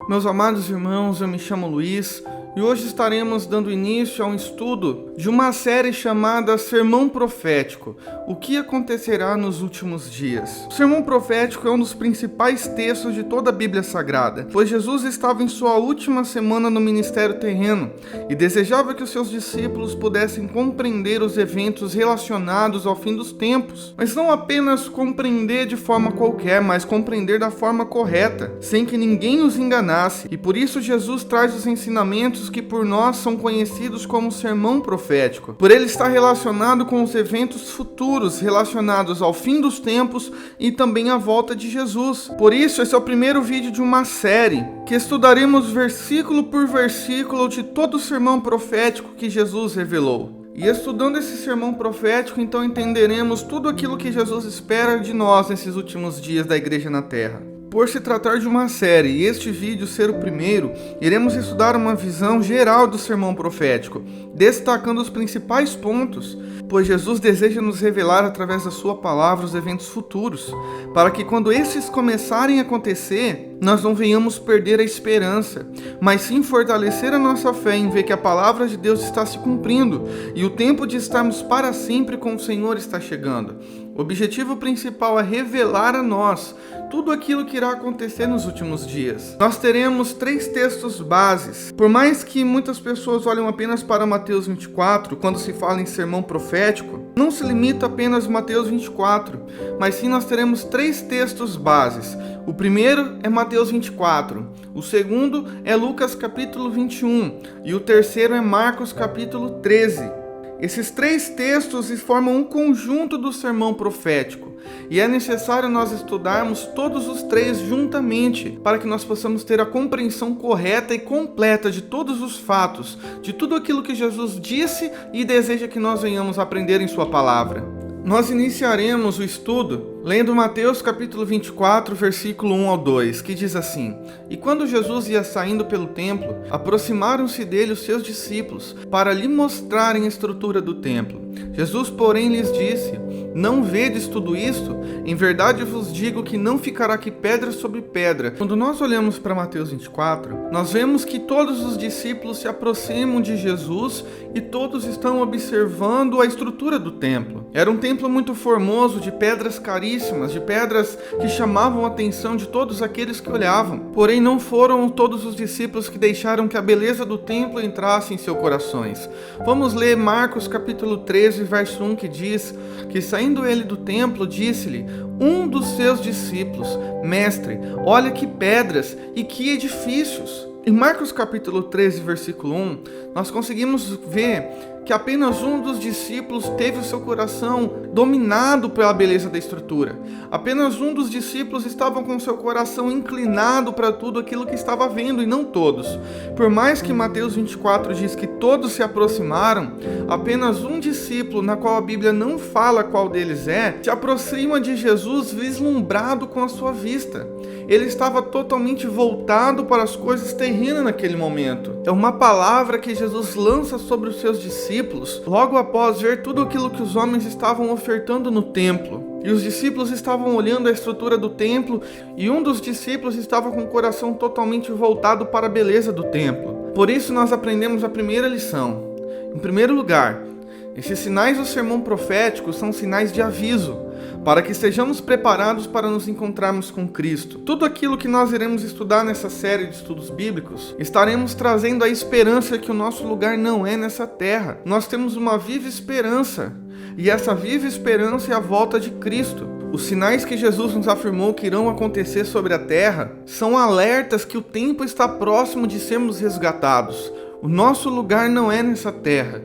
Meus amados irmãos, eu me chamo Luiz e hoje estaremos dando início a um estudo de uma série chamada Sermão Profético, o que acontecerá nos últimos dias. O Sermão Profético é um dos principais textos de toda a Bíblia Sagrada, pois Jesus estava em sua última semana no ministério terreno e desejava que os seus discípulos pudessem compreender os eventos relacionados ao fim dos tempos, mas não apenas compreender de forma qualquer, mas compreender da forma correta, sem que ninguém os enganasse, e por isso Jesus traz os ensinamentos que por nós são conhecidos como sermão profético, por ele estar relacionado com os eventos futuros relacionados ao fim dos tempos e também à volta de Jesus. Por isso, esse é o primeiro vídeo de uma série que estudaremos versículo por versículo de todo o sermão profético que Jesus revelou. E estudando esse sermão profético, então entenderemos tudo aquilo que Jesus espera de nós nesses últimos dias da igreja na terra. Por se tratar de uma série e este vídeo ser o primeiro, iremos estudar uma visão geral do sermão profético, destacando os principais pontos, pois Jesus deseja nos revelar através da sua palavra os eventos futuros, para que quando esses começarem a acontecer, nós não venhamos perder a esperança, mas sim fortalecer a nossa fé em ver que a palavra de Deus está se cumprindo e o tempo de estarmos para sempre com o Senhor está chegando. O objetivo principal é revelar a nós tudo aquilo que irá acontecer nos últimos dias. Nós teremos 3 textos bases. Por mais que muitas pessoas olhem apenas para Mateus 24, quando se fala em sermão profético, não se limita apenas a Mateus 24, mas sim nós teremos 3 textos bases. O primeiro é Mateus 24, o segundo é Lucas capítulo 21 e o terceiro é Marcos capítulo 13. Esses 3 textos formam um conjunto do sermão profético e é necessário nós estudarmos todos os 3 juntamente para que nós possamos ter a compreensão correta e completa de todos os fatos, de tudo aquilo que Jesus disse e deseja que nós venhamos aprender em sua palavra. Nós iniciaremos o estudo lendo Mateus capítulo 24, versículo 1 ao 2, que diz assim: E quando Jesus ia saindo pelo templo, aproximaram-se dele os seus discípulos, para lhe mostrarem a estrutura do templo. Jesus, porém, lhes disse: Não vedes tudo isto? Em verdade vos digo que não ficará aqui pedra sobre pedra. Quando nós olhamos para Mateus 24, nós vemos que todos os discípulos se aproximam de Jesus e todos estão observando a estrutura do templo. Era um templo muito formoso, de pedras caríssimas, de pedras que chamavam a atenção de todos aqueles que olhavam. Porém, não foram todos os discípulos que deixaram que a beleza do templo entrasse em seus corações. Vamos ler Marcos capítulo 13, verso 1, que diz que saindo ele do templo, disse-lhe um dos seus discípulos: Mestre, olha que pedras e que edifícios. Em Marcos capítulo 13, versículo 1, nós conseguimos ver que apenas um dos discípulos teve o seu coração dominado pela beleza da estrutura. Apenas um dos discípulos estava com seu coração inclinado para tudo aquilo que estava vendo, e não todos. Por mais que Mateus 24 diz que todos se aproximaram, apenas um discípulo, na qual a Bíblia não fala qual deles é, se aproxima de Jesus vislumbrado com a sua vista. Ele estava totalmente voltado para as coisas terrenas naquele momento. É uma palavra que Jesus lança sobre os seus discípulos logo após ver tudo aquilo que os homens estavam ofertando no templo. E os discípulos estavam olhando a estrutura do templo e um dos discípulos estava com o coração totalmente voltado para a beleza do templo. Por isso nós aprendemos a primeira lição. Em primeiro lugar, esses sinais do sermão profético são sinais de aviso, para que estejamos preparados para nos encontrarmos com Cristo. Tudo aquilo que nós iremos estudar nessa série de estudos bíblicos, estaremos trazendo a esperança que o nosso lugar não é nessa terra. Nós temos uma viva esperança, e essa viva esperança é a volta de Cristo. Os sinais que Jesus nos afirmou que irão acontecer sobre a terra são alertas que o tempo está próximo de sermos resgatados. O nosso lugar não é nessa terra.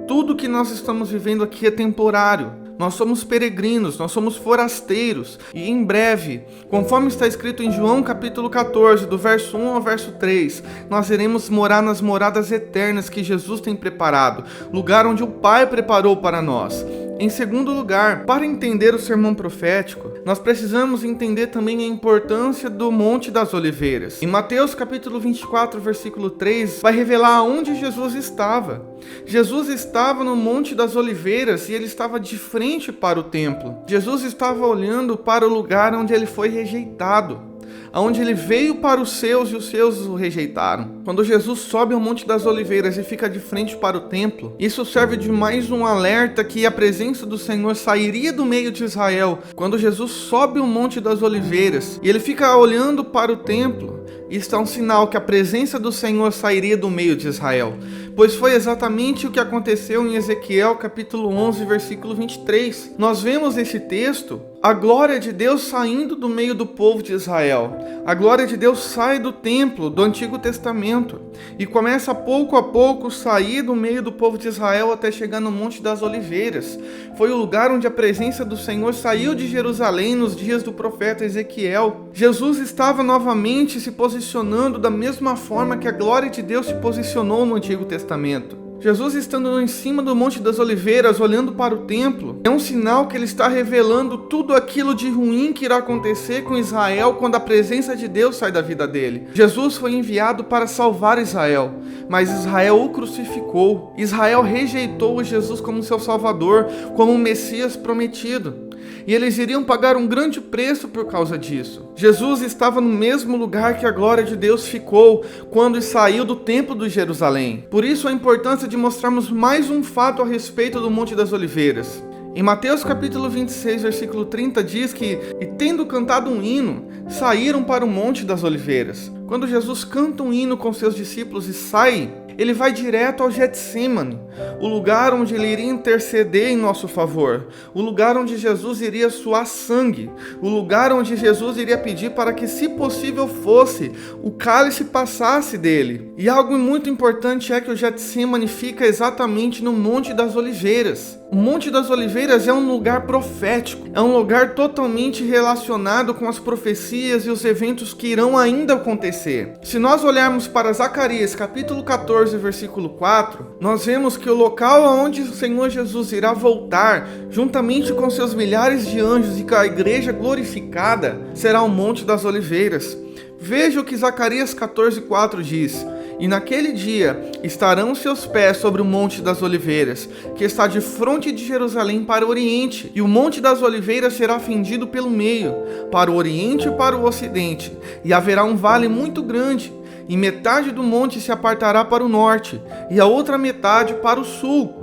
Tudo que nós estamos vivendo aqui é temporário. Nós somos peregrinos, nós somos forasteiros. E em breve, conforme está escrito em João capítulo 14, do verso 1 ao verso 3, nós iremos morar nas moradas eternas que Jesus tem preparado, lugar onde o Pai preparou para nós. Em segundo lugar, para entender o sermão profético, nós precisamos entender também a importância do Monte das Oliveiras. Em Mateus capítulo 24, versículo 3, vai revelar onde Jesus estava. Jesus estava no Monte das Oliveiras e ele estava de frente para o templo. Jesus estava olhando para o lugar onde ele foi rejeitado. onde ele veio para os seus e os seus o rejeitaram. Quando Jesus sobe ao Monte das Oliveiras e fica de frente para o templo, isso serve de mais um alerta que a presença do Senhor sairia do meio de Israel. Quando Jesus sobe o Monte das Oliveiras e ele fica olhando para o templo, isso é um sinal que a presença do Senhor sairia do meio de Israel, pois foi exatamente o que aconteceu em Ezequiel capítulo 11, versículo 23. Nós vemos nesse texto a glória de Deus saindo do meio do povo de Israel. A glória de Deus sai do templo do Antigo Testamento e começa pouco a pouco sair do meio do povo de Israel até chegar no Monte das Oliveiras. Foi o lugar onde a presença do Senhor saiu de Jerusalém nos dias do profeta Ezequiel. Jesus estava novamente se posicionando da mesma forma que a glória de Deus se posicionou no Antigo Testamento. Jesus estando em cima do Monte das Oliveiras, olhando para o templo, é um sinal que ele está revelando tudo aquilo de ruim que irá acontecer com Israel quando a presença de Deus sai da vida dele. Jesus foi enviado para salvar Israel, mas Israel o crucificou. Israel rejeitou Jesus como seu Salvador, como o Messias prometido. E eles iriam pagar um grande preço por causa disso. Jesus estava no mesmo lugar que a glória de Deus ficou quando saiu do templo de Jerusalém. Por isso a importância de mostrarmos mais um fato a respeito do Monte das Oliveiras. Em Mateus capítulo 26, versículo 30 diz que, e tendo cantado um hino, saíram para o Monte das Oliveiras. Quando Jesus canta um hino com seus discípulos e sai, ele vai direto ao Getsêmani, o lugar onde ele iria interceder em nosso favor, o lugar onde Jesus iria suar sangue, o lugar onde Jesus iria pedir para que, se possível fosse, o cálice passasse dele. E algo muito importante é que o Getsêmani fica exatamente no Monte das Oliveiras. O Monte das Oliveiras é um lugar profético, é um lugar totalmente relacionado com as profecias e os eventos que irão ainda acontecer. Se nós olharmos para Zacarias capítulo 14, versículo 4, nós vemos que o local aonde o Senhor Jesus irá voltar, juntamente com seus milhares de anjos e com a igreja glorificada, será o Monte das Oliveiras. Veja o que Zacarias 14:4 diz: e naquele dia estarão seus pés sobre o Monte das Oliveiras, que está de fronte de Jerusalém para o oriente, e o Monte das Oliveiras será fendido pelo meio, para o oriente e para o ocidente, e haverá um vale muito grande, e metade do monte se apartará para o norte, e a outra metade para o sul.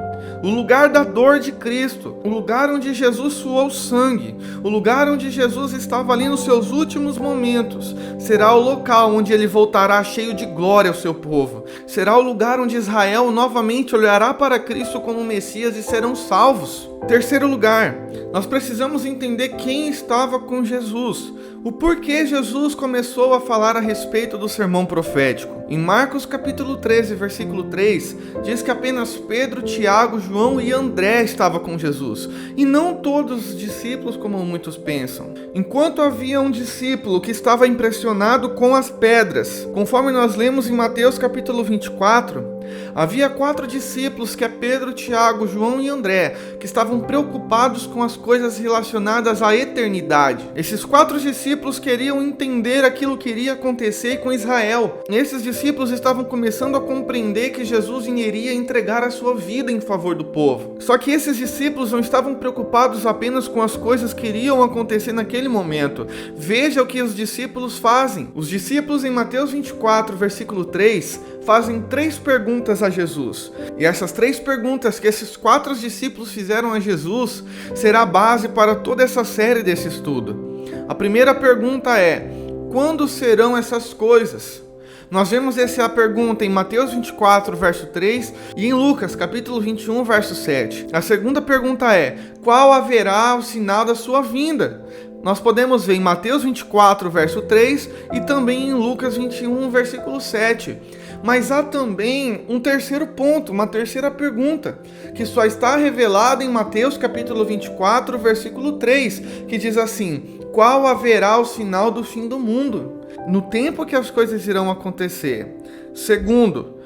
O lugar da dor de Cristo, o lugar onde Jesus suou sangue, o lugar onde Jesus estava ali nos seus últimos momentos, será o local onde ele voltará cheio de glória ao seu povo. Será o lugar onde Israel novamente olhará para Cristo como Messias e serão salvos. Terceiro lugar, nós precisamos entender quem estava com Jesus. O porquê Jesus começou a falar a respeito do sermão profético. Em Marcos capítulo 13, versículo 3, diz que apenas Pedro, Tiago, João e André estavam com Jesus, e não todos os discípulos como muitos pensam. Enquanto havia um discípulo que estava impressionado com as pedras, conforme nós lemos em Mateus capítulo 24, havia 4 discípulos, que é Pedro, Tiago, João e André, que estavam preocupados com as coisas relacionadas à eternidade. Esses 4 discípulos queriam entender aquilo que iria acontecer com Israel. Esses discípulos estavam começando a compreender que Jesus iria entregar a sua vida em favor do povo. Só que esses discípulos não estavam preocupados apenas com as coisas que iriam acontecer naquele momento. Veja o que os discípulos fazem. Os discípulos em Mateus 24, versículo 3, fazem 3 perguntas a Jesus. E essas 3 perguntas que esses 4 discípulos fizeram a Jesus será a base para toda essa série desse estudo. A primeira pergunta é: quando serão essas coisas? Nós vemos essa pergunta em Mateus 24, verso 3 e em Lucas, capítulo 21, verso 7. A segunda pergunta é: qual haverá o sinal da sua vinda? Nós podemos ver em Mateus 24, verso 3 e também em Lucas 21, versículo 7. Mas há também um terceiro ponto, uma terceira pergunta, que só está revelada em Mateus capítulo 24, versículo 3, que diz assim: qual haverá o sinal do fim do mundo? No tempo que as coisas irão acontecer. Segundo,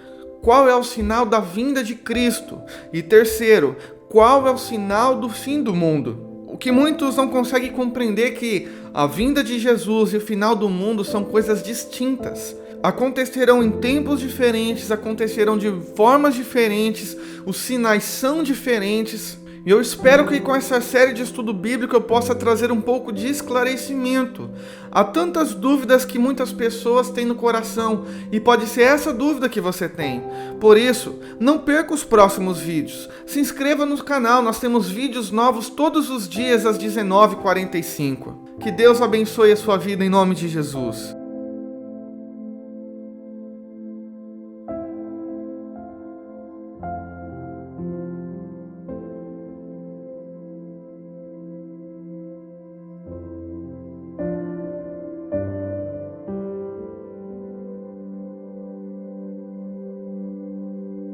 qual é o sinal da vinda de Cristo? E terceiro, qual é o sinal do fim do mundo? O que muitos não conseguem compreender é que a vinda de Jesus e o final do mundo são coisas distintas. Acontecerão em tempos diferentes, acontecerão de formas diferentes, os sinais são diferentes. E eu espero que com essa série de estudo bíblico eu possa trazer um pouco de esclarecimento. Há tantas dúvidas que muitas pessoas têm no coração e pode ser essa dúvida que você tem. Por isso, não perca os próximos vídeos. Se inscreva no canal, nós temos vídeos novos todos os dias às 19h45. Que Deus abençoe a sua vida em nome de Jesus.